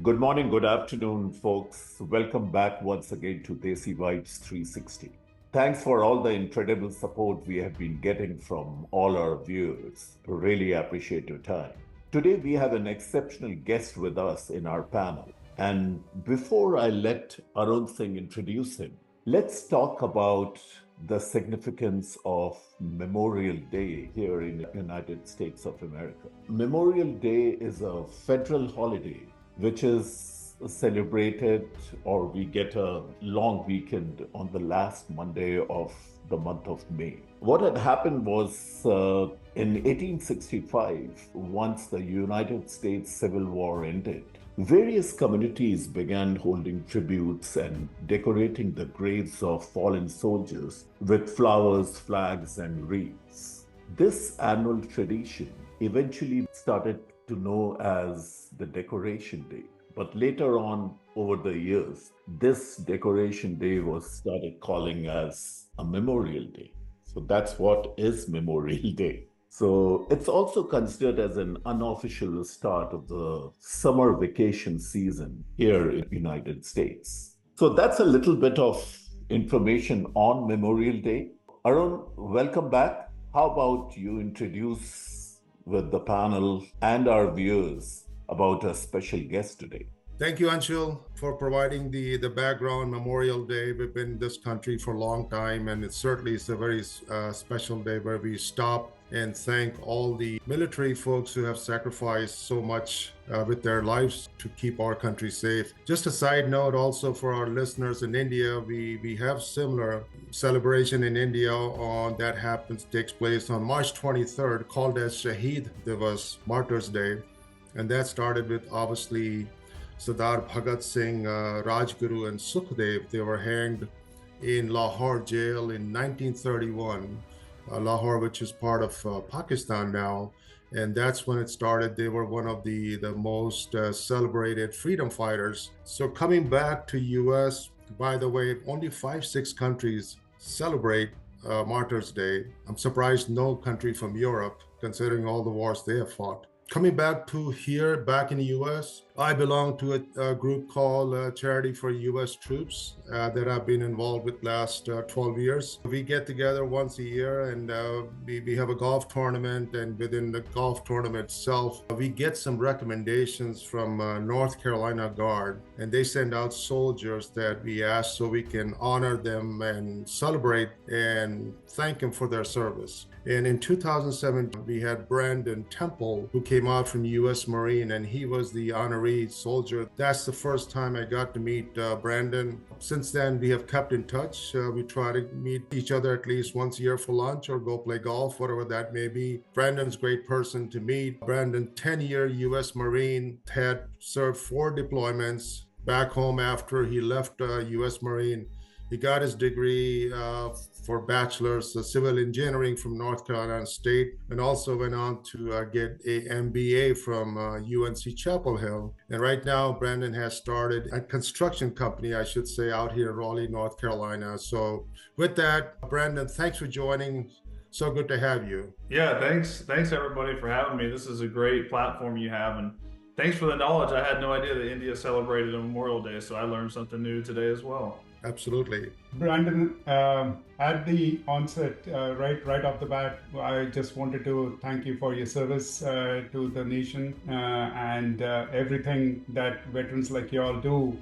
Good morning, good afternoon, folks. Welcome back once again to DESI Vibes 360. Thanks for all the incredible support we have been getting from all our viewers. Really appreciate your time. Today, we have an exceptional guest with us in our panel. And before I let Arun Singh introduce him, let's talk about the significance of Memorial Day here in the United States of America. Memorial Day is a federal holiday which is celebrated, or we get a long weekend on the last Monday of the month of May. What had happened was in 1865, once the United States Civil War ended, various communities began holding tributes and decorating the graves of fallen soldiers with flowers, flags, and wreaths. This annual tradition eventually started to know as the Decoration Day. But later on, over the years, this Decoration Day was started calling as a Memorial Day. So that's what is Memorial Day. So it's also considered as an unofficial start of the summer vacation season here in the United States. So that's a little bit of information on Memorial Day. Arun, welcome back. How about you introduce with the panel and our viewers about our special guest today? Thank you, Anshul, for providing the background. Memorial Day, we've been in this country for a long time, and it certainly is a very special day where we stop and thank all the military folks who have sacrificed so much with their lives to keep our country safe. Just a side note also for our listeners in India, we have similar celebration in India takes place on March 23rd, called as Shaheed Divas, Martyrs Day. And that started with obviously Sardar Bhagat Singh, Rajguru, and Sukhdev. They were hanged in Lahore jail in 1931. Lahore, which is part of Pakistan now, and that's when it started. They were one of the most celebrated freedom fighters. So coming back to US, by the way, only 5-6 countries celebrate Martyrs Day. I'm surprised no country from Europe, considering all the wars they have fought. Coming back to here, back in the US, I belong to a group called Charity for US Troops that I've been involved with last 12 years. We get together once a year and we have a golf tournament, and within the golf tournament itself, we get some recommendations from North Carolina Guard, and they send out soldiers that we ask so we can honor them and celebrate and thank them for their service. And in 2007, we had Brandon Temple, who came out from US Marine, and he was the honoree soldier. That's the first time I got to meet Brandon. Since then, we have kept in touch. We try to meet each other at least once a year for lunch or go play golf, whatever that may be. Brandon's a great person to meet. Brandon, 10-year US Marine, had served 4 deployments back home after he left US Marine. He got his degree for bachelor's of civil engineering from North Carolina State, and also went on to get a MBA from UNC Chapel Hill. And right now, Brandon has started a construction company, I should say, out here in Raleigh, North Carolina. So with that, Brandon, thanks for joining. So good to have you. Yeah, thanks everybody for having me. This is a great platform you have, and thanks for the knowledge. I had no idea that India celebrated Memorial Day, so I learned something new today as well. Absolutely. Brandon, at the onset, right off the bat, I just wanted to thank you for your service to the nation and everything that veterans like you all do,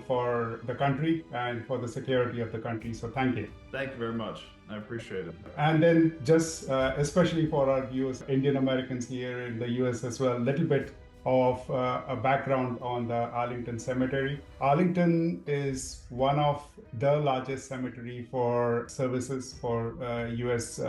for the country and for the security of the country. So thank you. Thank you very much. I appreciate it. And then just especially for our viewers, Indian Americans here in the US as well, a little bit of a background on the Arlington Cemetary. Arlington is one of the largest cemetery for services for US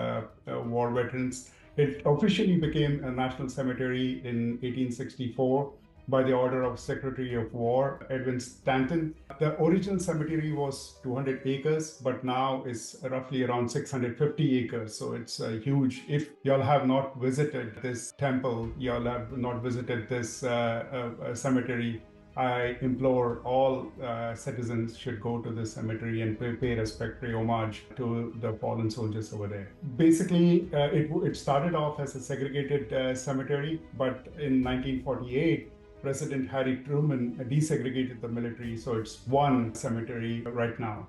war veterans. It officially became a national cemetery in 1864 by the order of Secretary of War Edwin Stanton. The original cemetery was 200 acres, but now is roughly around 650 acres. So it's huge. If y'all have not visited this temple, y'all have not visited this cemetery, I implore all citizens should go to this cemetery and pay respect, pay homage to the fallen soldiers over there. Basically, it started off as a segregated cemetery, but in 1948, President Harry Truman desegregated the military, so it's one cemetery right now.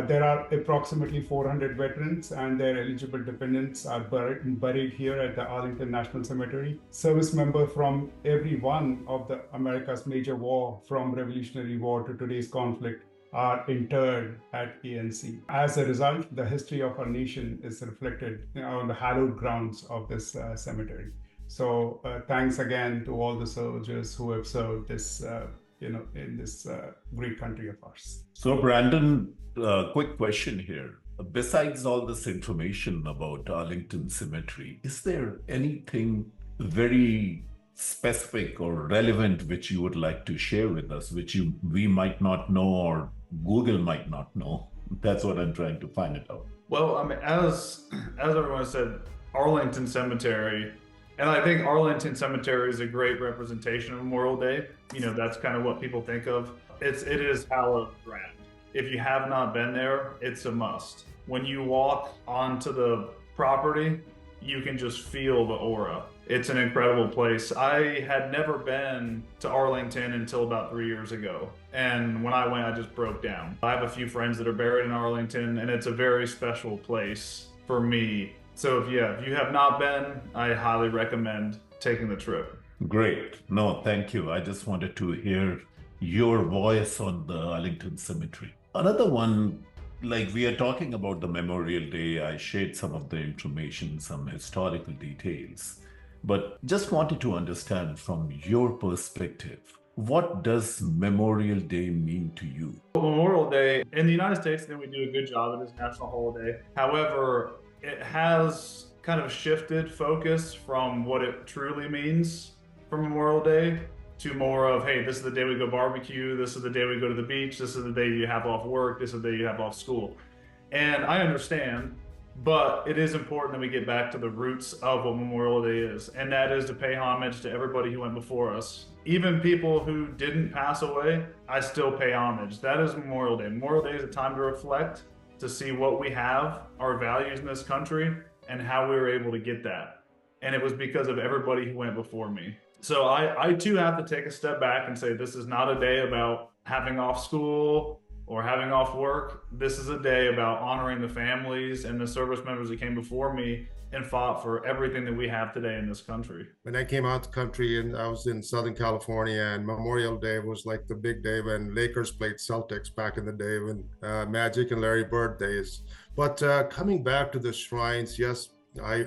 There are approximately 400 veterans and their eligible dependents are buried here at the Arlington National Cemetery. Service members from every one of the America's major war, from Revolutionary War to today's conflict, are interred at ANC. As a result, the history of our nation is reflected on the hallowed grounds of this cemetery. So thanks again to all the soldiers who have served this, in this great country of ours. So, Brandon, quick question here. Besides all this information about Arlington Cemetery, is there anything very specific or relevant which you would like to share with us, which we might not know or Google might not know? That's what I'm trying to find it out. Well, I mean, as everyone said, Arlington Cemetery, and I think Arlington Cemetery is a great representation of Memorial Day. You know, that's kind of what people think of. It is hallowed ground. If you have not been there, it's a must. When you walk onto the property, you can just feel the aura. It's an incredible place. I had never been to Arlington until about 3 years ago. And when I went, I just broke down. I have a few friends that are buried in Arlington, and it's a very special place for me. So if you have not been, I highly recommend taking the trip. Great. No, thank you. I just wanted to hear your voice on the Arlington Cemetery. Another one, like we are talking about the Memorial Day, I shared some of the information, some historical details, but just wanted to understand from your perspective, what does Memorial Day mean to you? Memorial Day in the United States, I think we do a good job. It is a national holiday. However, it has kind of shifted focus from what it truly means for Memorial Day to more of, hey, this is the day we go barbecue, this is the day we go to the beach, this is the day you have off work, this is the day you have off school. And I understand, but it is important that we get back to the roots of what Memorial Day is, and that is to pay homage to everybody who went before us. Even people who didn't pass away, I still pay homage. That is Memorial Day. Memorial Day is a time to reflect, to see what we have, our values in this country, and how we were able to get that. And it was because of everybody who went before me. So I too have to take a step back and say, this is not a day about having off school or having off work. This is a day about honoring the families and the service members that came before me and fought for everything that we have today in this country. When I came out the country and I was in Southern California, and Memorial Day was like the big day when Lakers played Celtics back in the day, when Magic and Larry Bird days. But coming back to the shrines, yes, I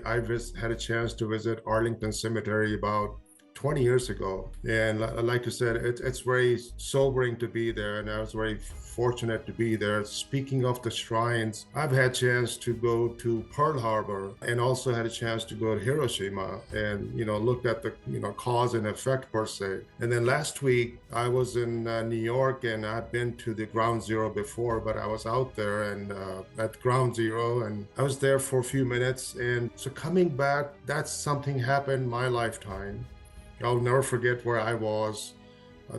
had a chance to visit Arlington Cemetery about 20 years ago. And like you said, it's very sobering to be there, and I was very fortunate to be there. Speaking of the shrines, I've had a chance to go to Pearl Harbor and also had a chance to go to Hiroshima and, looked at the, cause and effect per se. And then last week I was in New York, and I've been to the Ground Zero before, but I was out there and at Ground Zero, and I was there for a few minutes. And so coming back, that's something happened in my lifetime. I'll never forget where I was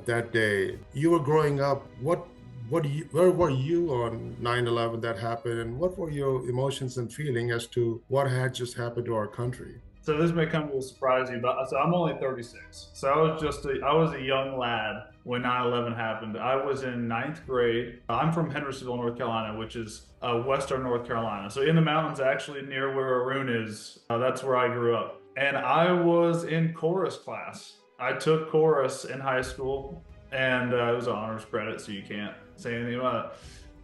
that day. You were growing up. Where were you on 9/11 that happened, and what were your emotions and feeling as to what had just happened to our country? So this may come to surprise you, but so I'm only 36. So I was a young lad when 9/11 happened. I was in 9th grade. I'm from Hendersonville, North Carolina, which is western North Carolina. So in the mountains, actually near where Arun is. That's where I grew up. And I was in chorus class. I took chorus in high school, and it was an honors credit, so you can't say anything about it.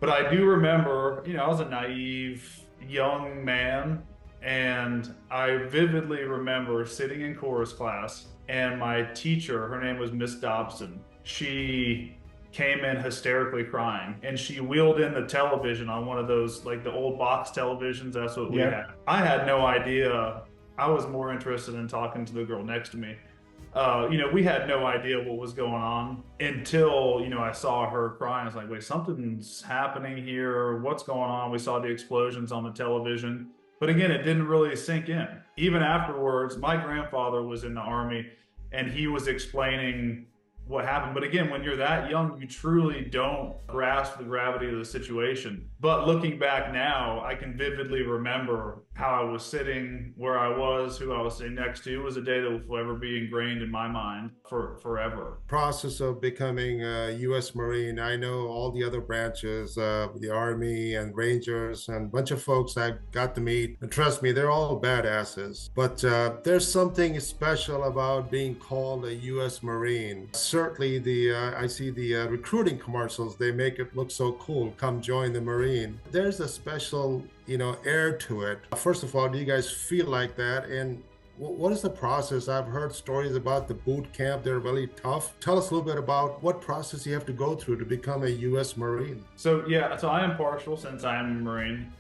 But I do remember, I was a naive young man, and I vividly remember sitting in chorus class, and my teacher, her name was Miss Dobson, she came in hysterically crying, and she wheeled in the television on one of those, like the old box televisions. That's what we had. I had no idea. I was more interested in talking to the girl next to me. We had no idea what was going on until, I saw her crying. I was like, wait, something's happening here. What's going on? We saw the explosions on the television. But again, it didn't really sink in. Even afterwards, my grandfather was in the Army, and he was explaining what happened. But again, when you're that young, you truly don't grasp the gravity of the situation. But looking back now, I can vividly remember how I was sitting, where I was, who I was sitting next to. It was a day that will forever be ingrained in my mind for forever. Process of becoming a U.S. Marine. I know all the other branches, the Army and Rangers, and a bunch of folks I got to meet. And trust me, they're all badasses. But there's something special about being called a U.S. Marine. Certainly, I see the recruiting commercials. They make it look so cool. Come join the Marine. There's a special, air to it. First of all, do you guys feel like that? And what is the process? I've heard stories about the boot camp. They're really tough. Tell us a little bit about what process you have to go through to become a U.S. Marine. So I am partial since I am a Marine.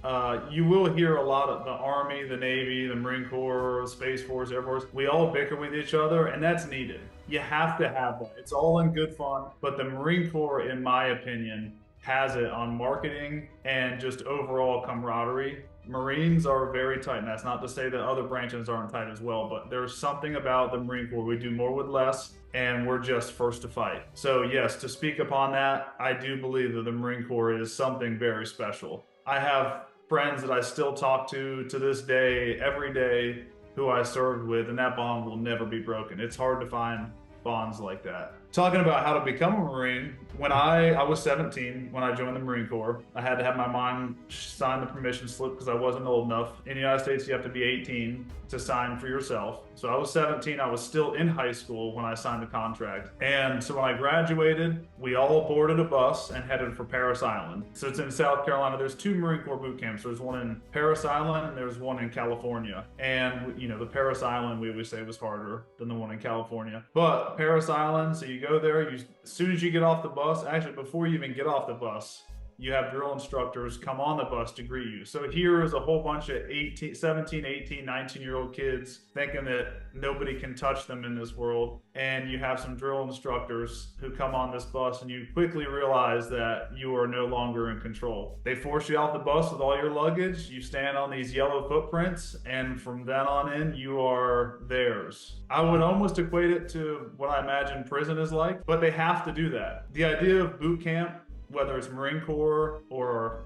You will hear a lot of the Army, the Navy, the Marine Corps, the Space Force, Air Force. We all bicker with each other, and that's needed. You have to have that. It's all in good fun. But the Marine Corps, in my opinion, has it on marketing and just overall camaraderie. Marines are very tight, and that's not to say that other branches aren't tight as well, but there's something about the Marine Corps. We do more with less, and we're just first to fight. So yes, to speak upon that, I do believe that the Marine Corps is something very special. I have friends that I still talk to this day, every day, who I served with, and that bond will never be broken. It's hard to find bonds like that. Talking about how to become a Marine, when I was 17 when I joined the Marine Corps. I had to have my mom sign the permission slip because I wasn't old enough. In the United States, you have to be 18 to sign for yourself. So I was 17. I was still in high school when I signed the contract. And so when I graduated, we all boarded a bus and headed for Parris Island. So it's in South Carolina. There's 2 Marine Corps boot camps. There's one in Parris Island and there's one in California. And the Parris Island, we always say, was harder than the one in California. But Parris Island, so you go there, as soon as you get off the bus, actually before you even get off the bus, you have drill instructors come on the bus to greet you. So here is a whole bunch of 17, 18, 19-year-old kids thinking that nobody can touch them in this world. And you have some drill instructors who come on this bus, and you quickly realize that you are no longer in control. They force you off the bus with all your luggage. You stand on these yellow footprints, and from then on in, you are theirs. I would almost equate it to what I imagine prison is like, but they have to do that. The idea of boot camp, whether it's Marine Corps or,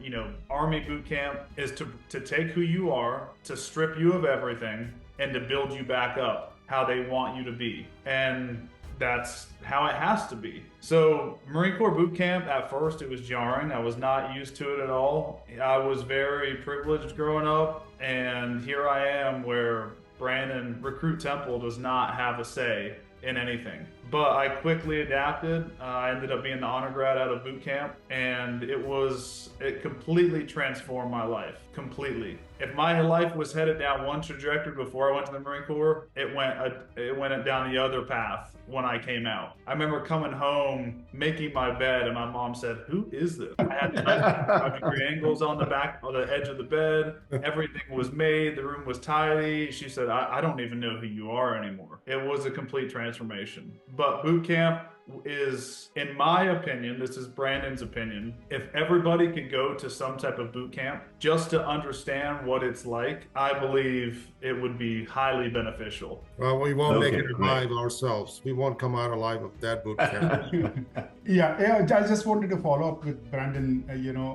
Army boot camp, is to take who you are, to strip you of everything, and to build you back up how they want you to be. And that's how it has to be. So Marine Corps boot camp, at first it was jarring. I was not used to it at all. I was very privileged growing up, and here I am where Brandon Recruit Temple does not have a say in anything. But I quickly adapted. I ended up being the honor grad out of boot camp, and it completely transformed my life, completely. If my life was headed down one trajectory before I went to the Marine Corps, it went down the other path when I came out. I remember coming home, making my bed, and my mom said, "Who is this?" I had 5-degree angles on the edge of the bed. Everything was made. The room was tidy. She said, I don't even know who you are anymore. It was a complete transformation. But boot camp is, in my opinion, this is Brandon's opinion, if everybody could go to some type of boot camp just to understand what it's like, I believe it would be highly beneficial. Well, we won't make it alive ourselves. We won't come out alive of that boot camp. Yeah, I just wanted to follow up with Brandon,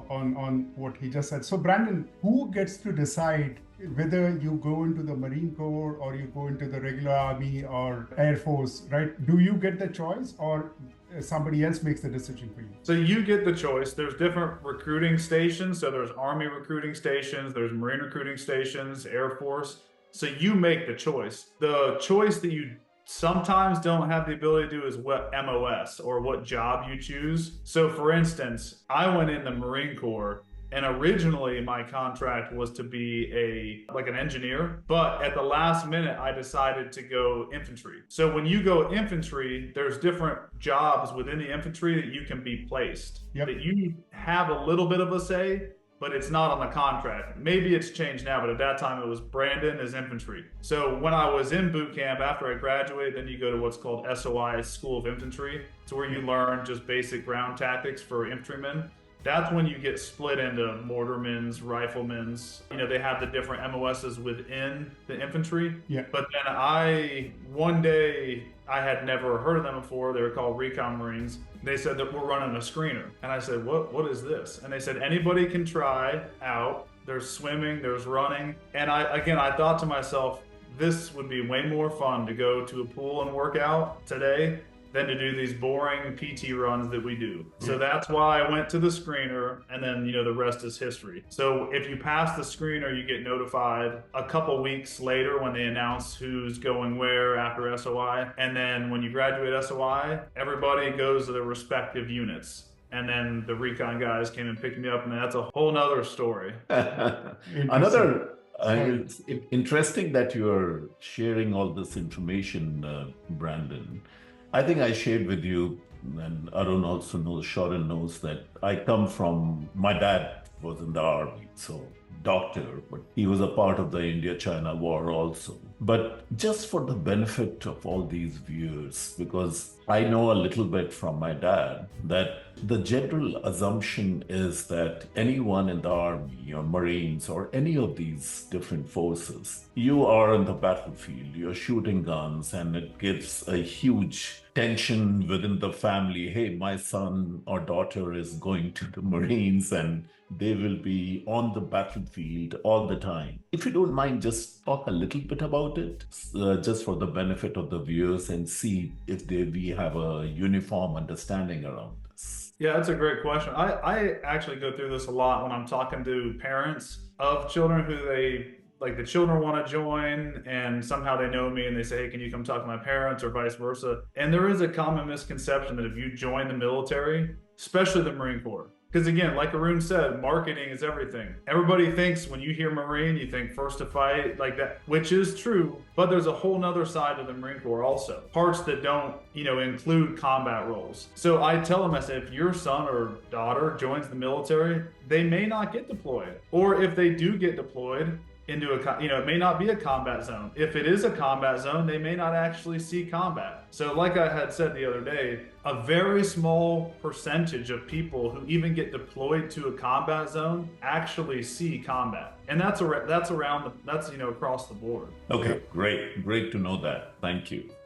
on what he just said. So Brandon, who gets to decide whether you go into the Marine Corps or you go into the regular Army or Air Force, right? Do you get the choice, or somebody else makes the decision for you? So you get the choice. There's different recruiting stations. So there's Army recruiting stations, there's Marine recruiting stations, Air Force. So you make the choice. The choice that you sometimes don't have the ability to do is what MOS or what job you choose. So for instance, I went in the Marine Corps, and originally my contract was to be an engineer, but at the last minute I decided to go infantry. So when you go infantry, there's different jobs within the infantry that you can be placed, that you have a little bit of a say, but it's not on the contract. Maybe it's changed now, but at that time it was Brandon as infantry. So when I was in boot camp, after I graduated, then you go to what's called SOI, School of Infantry. It's where you learn just basic ground tactics for infantrymen. That's when you get split into mortarmen's, riflemen's. They have the different MOSs within the infantry. Yeah. But then one day, I had never heard of them before. They were called Recon Marines. They said that we're running a screener. And I said, what is this? And they said, anybody can try out. there's swimming, there's running. And I thought to myself, this would be way more fun to go to a pool and work out today than to do these boring PT runs that we do. So that's why I went to the screener, and then, the rest is history. So if you pass the screener, you get notified a couple weeks later when they announce who's going where after SOI. And then when you graduate SOI, everybody goes to their respective units. And then the recon guys came and picked me up, and that's a whole nother story. It's interesting that you're sharing all this information, Brandon. I think I shared with you, and Arun also knows, Sharon knows, that I come from, my dad was in the army, so doctor, but he was a part of the India-China war also. But just for the benefit of all these viewers, because I know a little bit from my dad, that the general assumption is that anyone in the army or Marines or any of these different forces, you are in the battlefield, you're shooting guns, and it gives a huge tension within the family. Hey, my son or daughter is going to the Marines and they will be on the battlefield all the time. If you don't mind, just talk a little bit about it, just for the benefit of the viewers, and see if we have a uniform understanding around this. Yeah, that's a great question. I actually go through this a lot when I'm talking to parents of children who the children want to join, and somehow they know me and they say, hey, can you come talk to my parents, or vice versa? And there is a common misconception that if you join the military, especially the Marine Corps, because again, like Arun said, marketing is everything. Everybody thinks when you hear Marine, you think first to fight, like that, which is true, but there's a whole nother side of the Marine Corps also. Parts that don't, include combat roles. So I tell them, I say, if your son or daughter joins the military, they may not get deployed. Or if they do get deployed, into it may not be a combat zone. If it is a combat zone, they may not actually see combat. So like I had said the other day, a very small percentage of people who even get deployed to a combat zone actually see combat. And that's across the board. Okay, great to know that. Thank you.